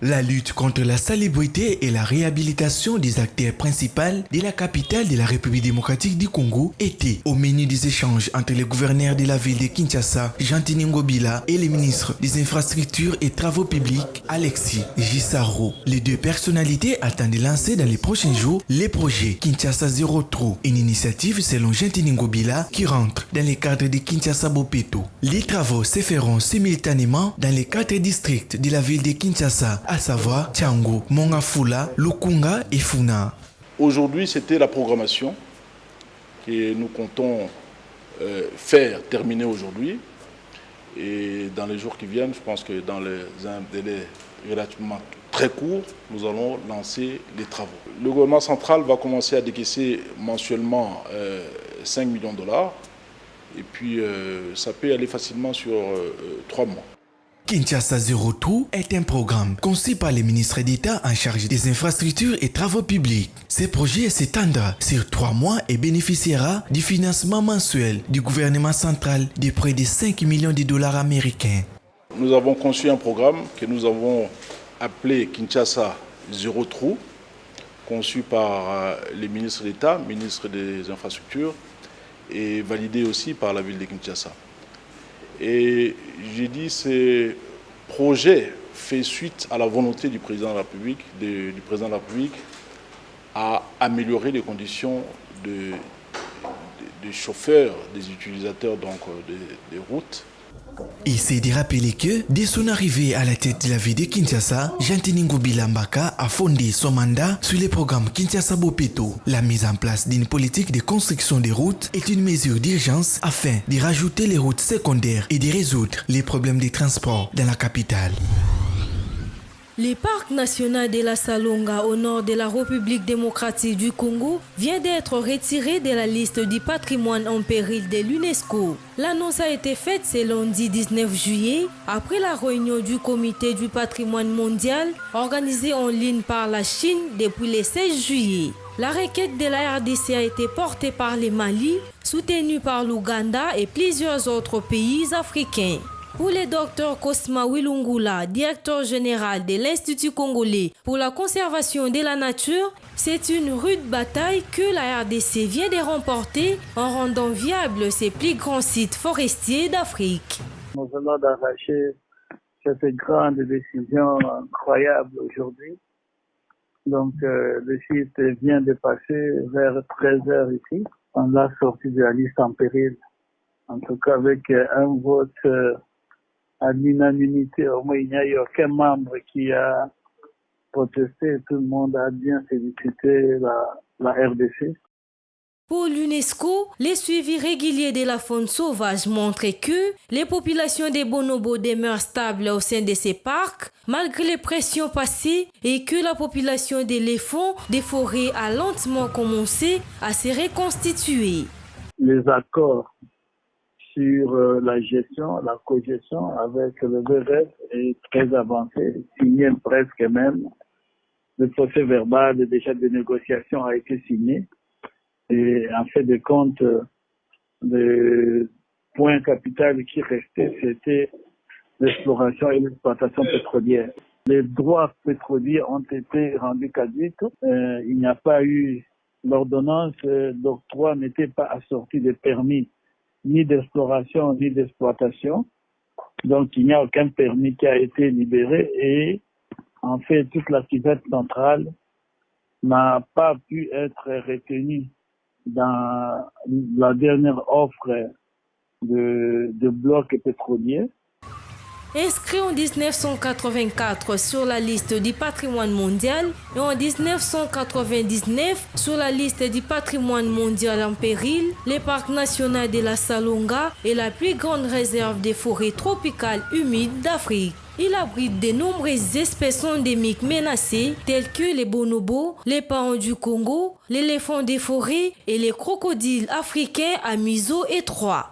La lutte contre la salubrité et la réhabilitation des acteurs principaux de la capitale de la République démocratique du Congo était au menu des échanges entre le gouverneur de la ville de Kinshasa, Jean-Tini Ngobila, et le ministre des Infrastructures et Travaux publics, Alexis Gisaro. Les deux personnalités attendent de lancer dans les prochains jours les projets Kinshasa Zero Trou, une initiative selon Jean-Tini Ngobila qui rentre dans le cadre de Kinshasa Bopeto. Les travaux se feront simultanément dans les 4 districts de la ville de Kinshasa, à savoir Tchango, Mongafula, Lukunga et Funa. Aujourd'hui, c'était la programmation que nous comptons faire terminer aujourd'hui. Et dans les jours qui viennent, je pense que dans un délai relativement très court, nous allons lancer les travaux. Le gouvernement central va commencer à décaisser mensuellement 5 millions de dollars. Et puis, ça peut aller facilement sur 3 mois. Kinshasa Zero Trou est un programme conçu par le ministre d'État en charge des infrastructures et travaux publics. Ce projet s'étendra sur 3 mois et bénéficiera du financement mensuel du gouvernement central de près de 5 millions de dollars américains. Nous avons conçu un programme que nous avons appelé Kinshasa Zero Trou, conçu par les ministres d'État, ministre des infrastructures, et validé aussi par la ville de Kinshasa. Et j'ai dit ce projet fait suite à la volonté du président de la République, à améliorer les conditions des chauffeurs, des utilisateurs donc des routes. Il s'est de rappeler que, dès son arrivée à la tête de la ville de Kinshasa, Jean-Tini Ngobila Mbaka a fondé son mandat sur le programme Kinshasa Bopeto. La mise en place d'une politique de construction des routes est une mesure d'urgence afin de rajouter les routes secondaires et de résoudre les problèmes de transport dans la capitale. Le parc national de la Salonga au nord de la République démocratique du Congo vient d'être retiré de la liste du patrimoine en péril de l'UNESCO. L'annonce a été faite ce lundi 19 juillet après la réunion du comité du patrimoine mondial organisée en ligne par la Chine depuis le 16 juillet. La requête de la RDC a été portée par le Mali, soutenue par l'Ouganda et plusieurs autres pays africains. Pour le docteur Cosma Wilungula, directeur général de l'Institut congolais pour la conservation de la nature, c'est une rude bataille que la RDC vient de remporter en rendant viables ses plus grands sites forestiers d'Afrique. Nous venons d'arracher cette grande décision incroyable aujourd'hui. Donc le site vient de passer vers 13h ici. On l'a sorti de la liste en péril. En tout cas avec un vote à l'unanimité, au moins il n'y a eu aucun membre qui a protesté, tout le monde a bien félicité la RDC. Pour l'UNESCO, les suivis réguliers de la faune sauvage montrent que les populations des bonobos demeurent stables au sein de ces parcs, malgré les pressions passées, et que la population d'éléphants des forêts a lentement commencé à se reconstituer. Les accords sur la gestion, la cogestion avec le VRF est très avancé, signé presque même. Le procès verbal déjà de négociation a été signé. Et en fait de compte, le point capital qui restait, c'était l'exploration et l'exploitation pétrolière. Les droits pétroliers ont été rendus caducs. Il n'y a pas eu, l'ordonnance d'octroi n'était pas assortie de permis ni d'exploration ni d'exploitation. Donc il n'y a aucun permis qui a été libéré et en fait toute la cuvette centrale n'a pas pu être retenue dans la dernière offre de blocs pétroliers. Inscrit en 1984 sur la liste du patrimoine mondial et en 1999 sur la liste du patrimoine mondial en péril, le parc national de la Salonga est la plus grande réserve des forêts tropicales humides d'Afrique. Il abrite de nombreuses espèces endémiques menacées telles que les bonobos, les paons du Congo, l'éléphant des forêts et les crocodiles africains à museau étroit.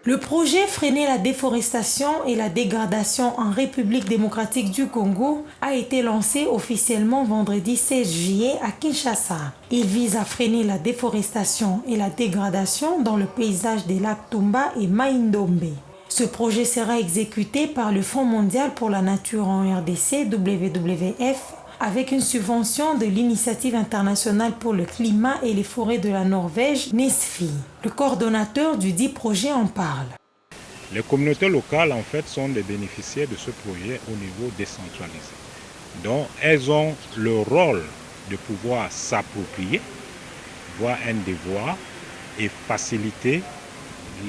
Le projet Freiner la déforestation et la dégradation en République démocratique du Congo a été lancé officiellement vendredi 16 juillet à Kinshasa. Il vise à freiner la déforestation et la dégradation dans le paysage des lacs Tumba et Maïndombe. Ce projet sera exécuté par le Fonds mondial pour la nature en RDC, WWF, avec une subvention de l'Initiative internationale pour le climat et les forêts de la Norvège, NISFI. Le coordonnateur du dit projet en parle. Les communautés locales, en fait, sont des bénéficiaires de ce projet au niveau décentralisé. Donc, elles ont le rôle de pouvoir s'approprier, voir un devoir et faciliter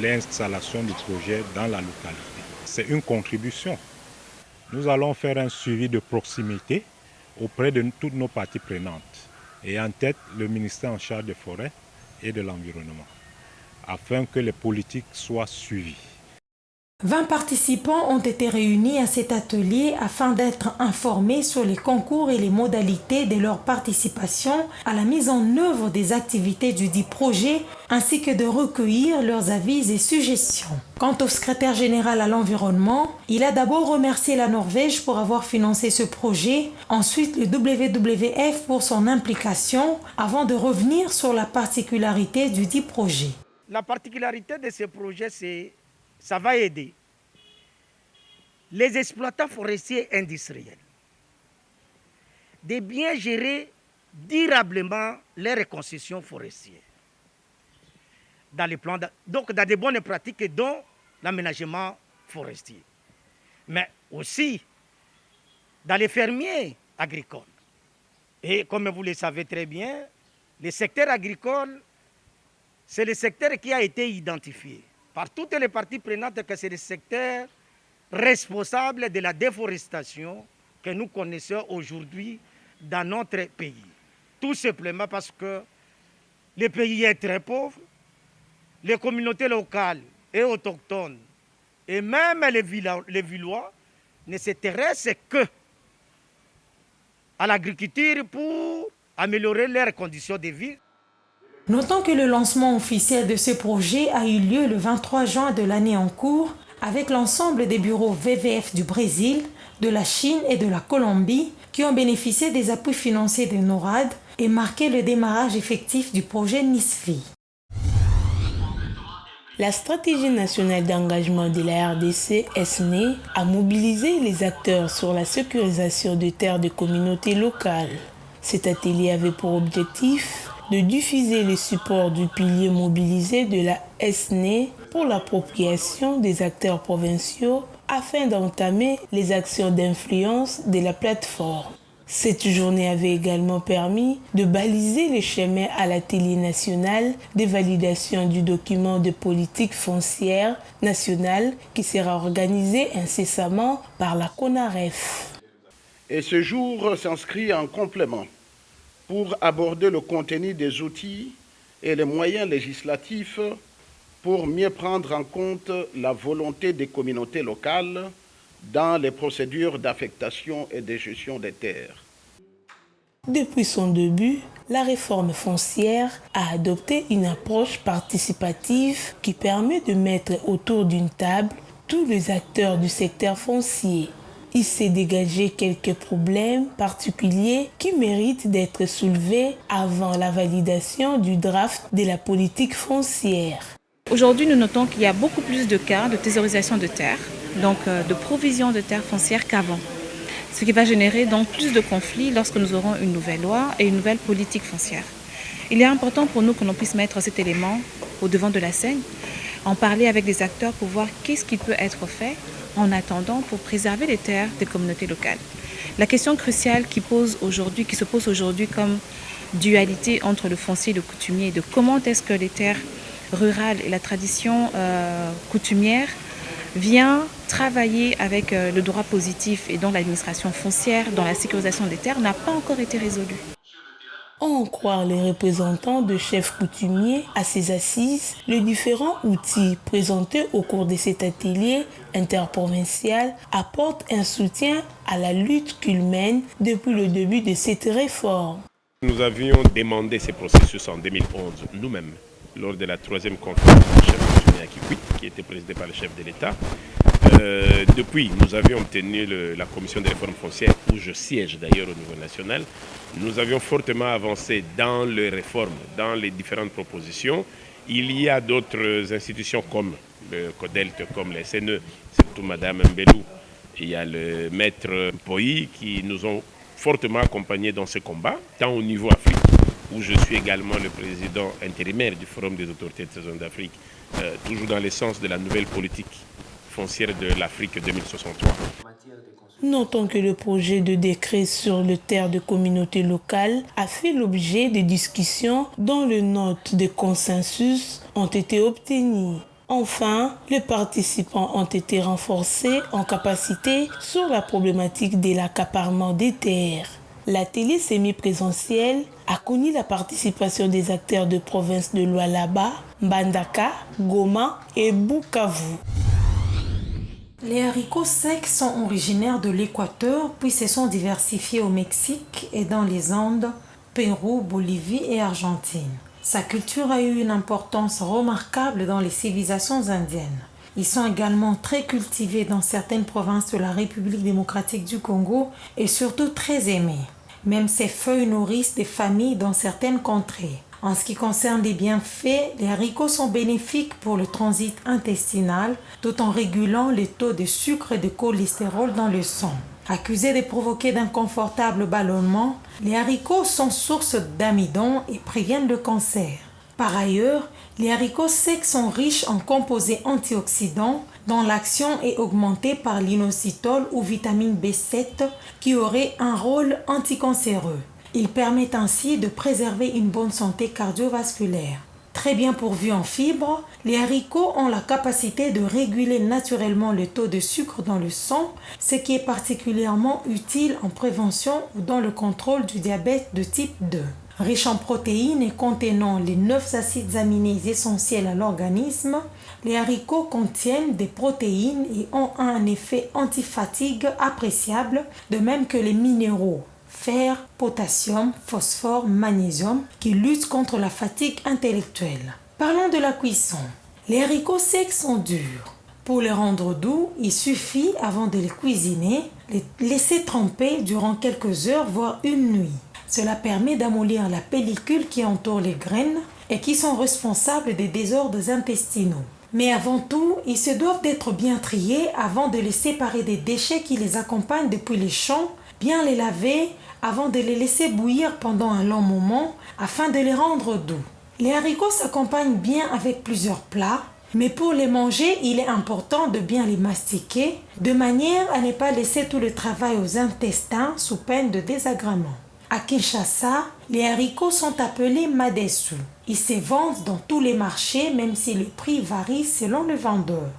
l'installation du projet dans la localité. C'est une contribution. Nous allons faire un suivi de proximité auprès de toutes nos parties prenantes et en tête le ministère en charge des forêts et de l'environnement afin que les politiques soient suivies. 20 participants ont été réunis à cet atelier afin d'être informés sur les concours et les modalités de leur participation à la mise en œuvre des activités du dit projet ainsi que de recueillir leurs avis et suggestions. Quant au secrétaire général à l'environnement, il a d'abord remercié la Norvège pour avoir financé ce projet, ensuite le WWF pour son implication avant de revenir sur la particularité du dit projet. La particularité de ce projet, c'est ça va aider les exploitants forestiers industriels de bien gérer durablement les reconstructions forestières dans les plans, donc dans des bonnes pratiques dont l'aménagement forestier, mais aussi dans les fermiers agricoles. Et comme vous le savez très bien, le secteur agricole, c'est le secteur qui a été identifié par toutes les parties prenantes que c'est le secteur responsable de la déforestation que nous connaissons aujourd'hui dans notre pays. Tout simplement parce que le pays est très pauvre, les communautés locales et autochtones, et même les Villois, ne s'intéressent que à l'agriculture pour améliorer leurs conditions de vie. Notons que le lancement officiel de ce projet a eu lieu le 23 juin de l'année en cours avec l'ensemble des bureaux WWF du Brésil, de la Chine et de la Colombie qui ont bénéficié des appuis financiers de NORAD et marqué le démarrage effectif du projet NISFI. La stratégie nationale d'engagement de la RDC, SNE, a mobilisé les acteurs sur la sécurisation des terres des communautés locales. Cet atelier avait pour objectif de diffuser les supports du pilier mobilisé de la SNE pour l'appropriation des acteurs provinciaux afin d'entamer les actions d'influence de la plateforme. Cette journée avait également permis de baliser les chemins à l'atelier national de validation du document de politique foncière nationale qui sera organisé incessamment par la CONAREF. Et ce jour s'inscrit en complément pour aborder le contenu des outils et les moyens législatifs pour mieux prendre en compte la volonté des communautés locales dans les procédures d'affectation et de gestion des terres. Depuis son début, la réforme foncière a adopté une approche participative qui permet de mettre autour d'une table tous les acteurs du secteur foncier. Il s'est dégagé quelques problèmes particuliers qui méritent d'être soulevés avant la validation du draft de la politique foncière. Aujourd'hui, nous notons qu'il y a beaucoup plus de cas de thésaurisation de terres, donc de provision de terres foncières qu'avant. Ce qui va générer donc plus de conflits lorsque nous aurons une nouvelle loi et une nouvelle politique foncière. Il est important pour nous que l'on puisse mettre cet élément au devant de la scène, en parler avec des acteurs pour voir qu'est-ce qui peut être fait en attendant pour préserver les terres des communautés locales. La question cruciale qui se pose aujourd'hui comme dualité entre le foncier et le coutumier, de comment est-ce que les terres rurales et la tradition coutumière vient travailler avec le droit positif et donc l'administration foncière dans la sécurisation des terres n'a pas encore été résolue. À en croire les représentants de chefs coutumiers à ces assises, les différents outils présentés au cours de cet atelier interprovincial apportent un soutien à la lutte qu'ils mènent depuis le début de cette réforme. Nous avions demandé ces processus en 2011 nous-mêmes lors de la 3e conférence des chefs coutumiers à Kikwit, qui était présidée par le chef de l'État. Depuis, nous avions obtenu la commission de réforme foncière, où je siège d'ailleurs au niveau national. Nous avions fortement avancé dans les réformes, dans les différentes propositions. Il y a d'autres institutions comme le CODELT comme les CNE, surtout Mme Mbelou. Il y a le maître Poyi qui nous ont fortement accompagnés dans ce combat, tant au niveau Afrique, où je suis également le président intérimaire du Forum des autorités de la zone d'Afrique, toujours dans le sens de la nouvelle politique foncière de l'Afrique 2063. Notons que le projet de décret sur les terres de communautés locales a fait l'objet de discussions dont les notes de consensus ont été obtenues. Enfin, les participants ont été renforcés en capacité sur la problématique de l'accaparement des terres. L'atelier semi-présentiel a connu la participation des acteurs de provinces de Lualaba, Mbandaka, Goma et Bukavu. Les haricots secs sont originaires de l'Équateur puis se sont diversifiés au Mexique et dans les Andes, Pérou, Bolivie et Argentine. Sa culture a eu une importance remarquable dans les civilisations indiennes. Ils sont également très cultivés dans certaines provinces de la République démocratique du Congo et surtout très aimés. Même ces feuilles nourrissent des familles dans certaines contrées. En ce qui concerne les bienfaits, les haricots sont bénéfiques pour le transit intestinal tout en régulant les taux de sucre et de cholestérol dans le sang. Accusés de provoquer d'inconfortables ballonnements, les haricots sont source d'amidon et préviennent le cancer. Par ailleurs, les haricots secs sont riches en composés antioxydants dont l'action est augmentée par l'inositol ou vitamine B7 qui aurait un rôle anticancéreux. Ils permettent ainsi de préserver une bonne santé cardiovasculaire. Très bien pourvus en fibres, les haricots ont la capacité de réguler naturellement le taux de sucre dans le sang, ce qui est particulièrement utile en prévention ou dans le contrôle du diabète de type 2. Riches en protéines et contenant les 9 acides aminés essentiels à l'organisme, les haricots contiennent des protéines et ont un effet antifatigue appréciable, de même que les minéraux fer, potassium, phosphore, magnésium qui luttent contre la fatigue intellectuelle. Parlons de la cuisson. Les haricots secs sont durs. Pour les rendre doux, il suffit, avant de les cuisiner, les laisser tremper durant quelques heures, voire une nuit. Cela permet d'amollir la pellicule qui entoure les graines et qui sont responsables des désordres intestinaux. Mais avant tout, ils se doivent d'être bien triés avant de les séparer des déchets qui les accompagnent depuis les champs, bien les laver avant de les laisser bouillir pendant un long moment afin de les rendre doux. Les haricots s'accompagnent bien avec plusieurs plats, mais pour les manger, il est important de bien les mastiquer de manière à ne pas laisser tout le travail aux intestins sous peine de désagrément. À Kinshasa, les haricots sont appelés madessu. Ils se vendent dans tous les marchés même si le prix varie selon le vendeur.